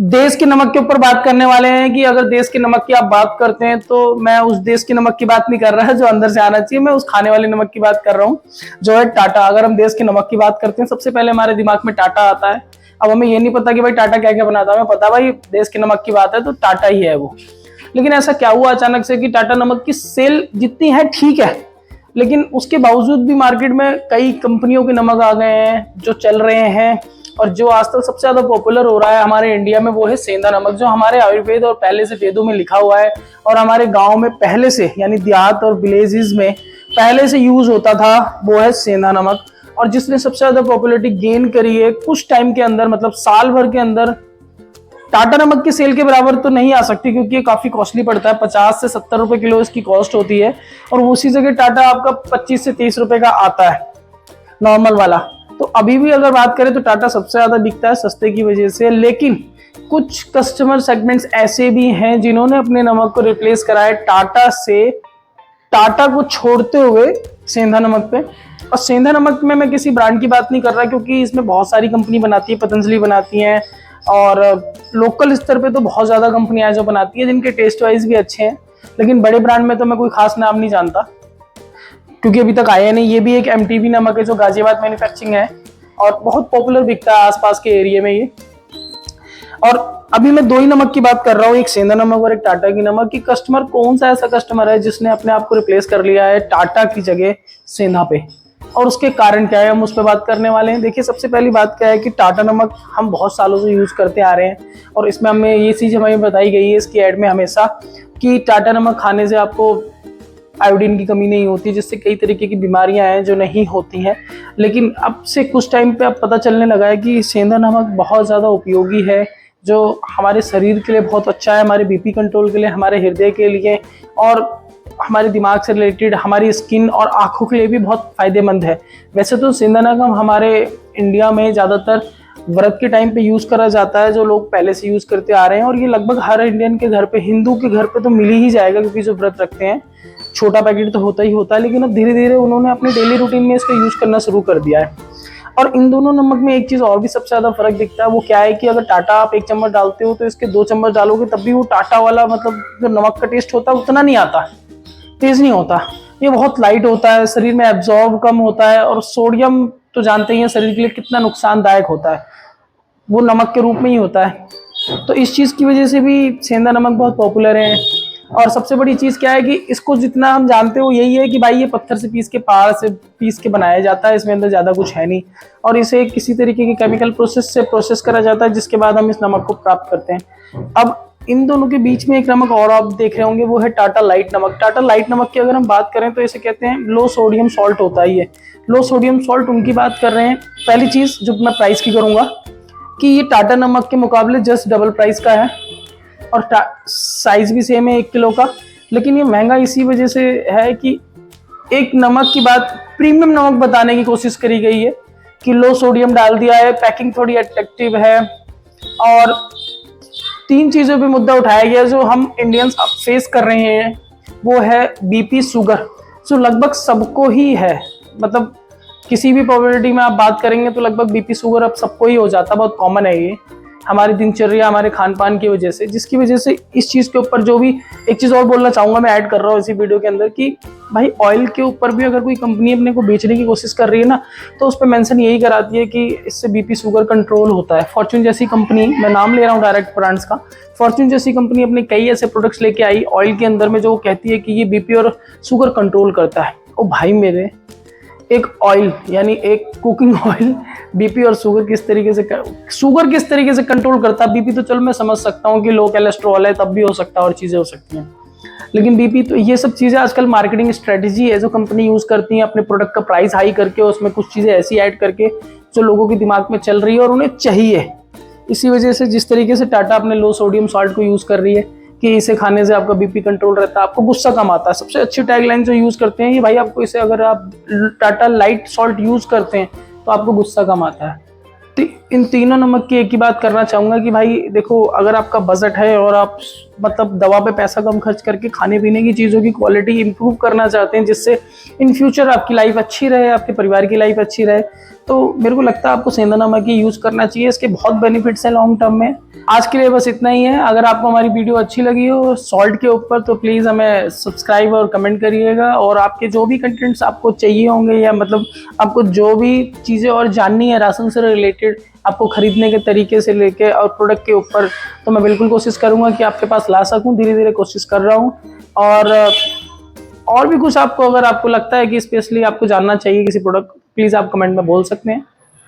देश के नमक के ऊपर बात करने वाले हैं कि अगर देश के नमक की आप बात करते हैं तो मैं उस देश के नमक की बात नहीं कर रहा है जो अंदर से आना चाहिए, मैं उस खाने वाले नमक की बात कर रहा हूँ जो है टाटा। अगर हम देश के नमक की बात करते हैं सबसे पहले हमारे दिमाग में टाटा आता है। अब हमें ये नहीं पता कि भाई टाटा क्या क्या बनाता है, हमें पता भाई देश के नमक की बात है तो टाटा ही है वो। लेकिन ऐसा क्या हुआ अचानक से कि टाटा नमक की सेल जितनी है ठीक है, लेकिन उसके बावजूद भी मार्केट में कई कंपनियों के नमक आ गए हैं जो चल रहे हैं। और जो आज तक सबसे ज्यादा पॉपुलर हो रहा है हमारे इंडिया में वो है सेंधा नमक, जो हमारे आयुर्वेद और पहले से वेदों में लिखा हुआ है और हमारे गांव में पहले से यानी देहात और विलेजेस में पहले से यूज होता था, वो है सेंधा नमक। और जिसने सबसे ज्यादा पॉपुलरिटी गेन करी है कुछ टाइम के अंदर, मतलब साल भर के अंदर। टाटा नमक की सेल के बराबर तो नहीं आ सकती क्योंकि ये काफी कॉस्टली पड़ता है, 50 से 70 रुपए किलो इसकी कॉस्ट होती है। और उसी जगह टाटा आपका 25 से 30 रुपए का आता है नॉर्मल वाला। तो अभी भी अगर बात करें तो टाटा सबसे ज्यादा बिकता है सस्ते की वजह से। लेकिन कुछ कस्टमर सेगमेंट्स ऐसे भी हैं जिन्होंने अपने नमक को रिप्लेस करा है टाटा से, टाटा को छोड़ते हुए सेंधा नमक पे। और सेंधा नमक में मैं किसी ब्रांड की बात नहीं कर रहा क्योंकि इसमें बहुत सारी कंपनी बनाती है, पतंजलि बनाती है और लोकल स्तर पे तो बहुत ज्यादा कंपनियां जो बनाती है जिनके टेस्ट वाइज भी अच्छे हैं। लेकिन बड़े ब्रांड में तो मैं कोई खास नाम नहीं जानता क्योंकि अभी तक आया नहीं। ये भी एक एमटीबी नमक है जो गाजियाबाद मैन्युफैक्चरिंग है और बहुत पॉपुलर बिकता है आसपास के एरिया में ये। और अभी मैं दो ही नमक की बात कर रहा हूँ, एक सेंधा नमक और एक टाटा की नमक। की कस्टमर कौन सा ऐसा कस्टमर है जिसने अपने आप को रिप्लेस कर लिया है टाटा की जगह सेंधा पे, और उसके कारण क्या है हम उस पर बात करने वाले हैं। देखिए सबसे पहली बात क्या है कि टाटा नमक हम बहुत सालों से यूज करते आ रहे हैं और इसमें हमें ये चीज हमें बताई गई है इसकी एड में हमेशा कि टाटा नमक खाने से आपको आयोडीन की कमी नहीं होती, जिससे कई तरीके की बीमारियां हैं जो नहीं होती हैं। लेकिन अब से कुछ टाइम पे अब पता चलने लगा है कि सेंधा नमक बहुत ज़्यादा उपयोगी है, जो हमारे शरीर के लिए बहुत अच्छा है, हमारे बीपी कंट्रोल के लिए, हमारे हृदय के लिए और हमारे दिमाग से रिलेटेड, हमारी स्किन और आँखों के लिए भी बहुत फायदेमंद है। वैसे तो सेंधा नमक हमारे इंडिया में ज़्यादातर व्रत के टाइम पे यूज़ करा जाता है, जो लोग पहले से यूज़ करते आ रहे हैं। और ये लगभग हर इंडियन के घर पे, हिंदू के घर पे तो मिल ही जाएगा क्योंकि जो व्रत रखते हैं छोटा पैकेट तो होता ही होता है। लेकिन अब धीरे धीरे उन्होंने अपने डेली रूटीन में इसको यूज करना शुरू कर दिया है। और इन दोनों नमक में एक चीज और भी सबसे ज्यादा फर्क दिखता है, वो क्या है कि अगर टाटा आप 1 चम्मच डालते हो तो इसके 2 चम्मच डालोगे तब भी वो टाटा वाला मतलब जो नमक का टेस्ट होता है उतना नहीं आता, तेज नहीं होता। ये बहुत लाइट होता है, शरीर में एब्जॉर्ब कम होता है और सोडियम तो जानते ही हैं शरीर के लिए कितना नुकसानदायक होता है, वो नमक के रूप में ही होता है। तो इस चीज की वजह से भी सेंधा नमक बहुत पॉपुलर है। और सबसे बड़ी चीज क्या है कि इसको जितना हम जानते हो यही है कि भाई ये पत्थर से पीस के, पहाड़ से पीस के बनाया जाता है, इसमें अंदर ज्यादा कुछ है नहीं। और इसे किसी तरीके के केमिकल प्रोसेस से प्रोसेस करा जाता है जिसके बाद हम इस नमक को प्राप्त करते हैं। अब इन दोनों के बीच में एक नमक और आप देख रहे होंगे, वो है टाटा लाइट नमक। टाटा लाइट नमक की अगर हम बात करें तो इसे कहते हैं लो सोडियम सॉल्ट होता है। ये लो सोडियम सॉल्ट उनकी बात कर रहे हैं। पहली चीज जो मैं प्राइस की करूंगा कि ये टाटा नमक के मुकाबले जस्ट डबल प्राइस का है और साइज भी सेम है 1 किलो का। लेकिन ये महंगा इसी वजह से है कि एक नमक की बात प्रीमियम नमक बताने की कोशिश करी गई है कि लो सोडियम डाल दिया है, पैकिंग थोड़ी अट्रैक्टिव है और 3 चीजों पे मुद्दा उठाया गया जो हम इंडियंस अब फेस कर रहे हैं। वो है बीपी, शुगर, जो लगभग सबको ही है। मतलब किसी भी पॉपुलरिटी में आप बात करेंगे तो लगभग बीपी शुगर अब सबको ही हो जाता, बहुत कॉमन है ये हमारी दिनचर्या, हमारे खान पान की वजह से। जिसकी वजह से इस चीज के ऊपर जो भी एक चीज और बोलना चाहूंगा, मैं ऐड कर रहा हूँ इसी वीडियो के अंदर कि भाई ऑयल के ऊपर भी अगर कोई कंपनी अपने को बेचने की कोशिश कर रही है ना तो उस पर मेंशन यही कराती है कि इससे बीपी शुगर कंट्रोल होता है। फॉर्च्यून जैसी कंपनी, मैं नाम ले रहा हूँ डायरेक्ट ब्रांड्स का, फॉर्च्यून जैसी कंपनी अपने कई ऐसे प्रोडक्ट्स लेके आई ऑयल के अंदर में जो कहती है कि ये बीपी और शुगर कंट्रोल करता है। ओ भाई मेरे, एक ऑयल यानी एक कुकिंग ऑयल बीपी और शुगर किस तरीके से कंट्रोल करता है। बीपी तो चलो मैं समझ सकता हूँ कि लो कोलेस्ट्रॉल है तब भी हो सकता है और चीजें हो सकती हैं, लेकिन बीपी तो ये सब चीजें आजकल मार्केटिंग स्ट्रेटेजी है जो कंपनी यूज करती है अपने प्रोडक्ट का प्राइस हाई करके, उसमें कुछ चीजें ऐसी ऐड करके जो लोगों के दिमाग में चल रही है और उन्हें चाहिए। इसी वजह से जिस तरीके से टाटा अपने लो सोडियम सॉल्ट को यूज कर रही है कि इसे खाने से आपका बीपी कंट्रोल रहता है, आपको गुस्सा कम आता है। सबसे अच्छी टैगलाइन जो यूज करते हैं ये भाई, आपको इसे अगर आप टाटा लाइट सॉल्ट यूज करते हैं तो आपको गुस्सा कम आता है। तो इन तीनों नमक की एक ही बात करना चाहूँगा कि भाई देखो, अगर आपका बजट है और आप मतलब दवा पे पैसा कम खर्च करके खाने पीने की चीज़ों की क्वालिटी इंप्रूव करना चाहते हैं, जिससे इन फ्यूचर आपकी लाइफ अच्छी रहे, आपके परिवार की लाइफ अच्छी रहे, तो मेरे को लगता है आपको सेंधा नमक ही यूज़ करना चाहिए। इसके बहुत बेनिफिट्स हैं लॉन्ग टर्म में। आज के लिए बस इतना ही है। अगर आपको हमारी वीडियो अच्छी लगी हो सॉल्ट के ऊपर, तो प्लीज़ हमें सब्सक्राइब और कमेंट करिएगा। और आपके जो भी कंटेंट्स आपको चाहिए होंगे, या मतलब आपको जो भी चीज़ें और जाननी है राशन से रिलेटेड, आपको खरीदने के तरीके से लेके और प्रोडक्ट के ऊपर, तो मैं बिल्कुल कोशिश करूँगा कि आपके पास ला सकूँ। धीरे धीरे कोशिश कर रहा हूँ। और भी कुछ आपको, अगर आपको लगता है कि स्पेशली आपको जानना चाहिए किसी प्रोडक्ट, प्लीज़ आप कमेंट में बोल सकते हैं।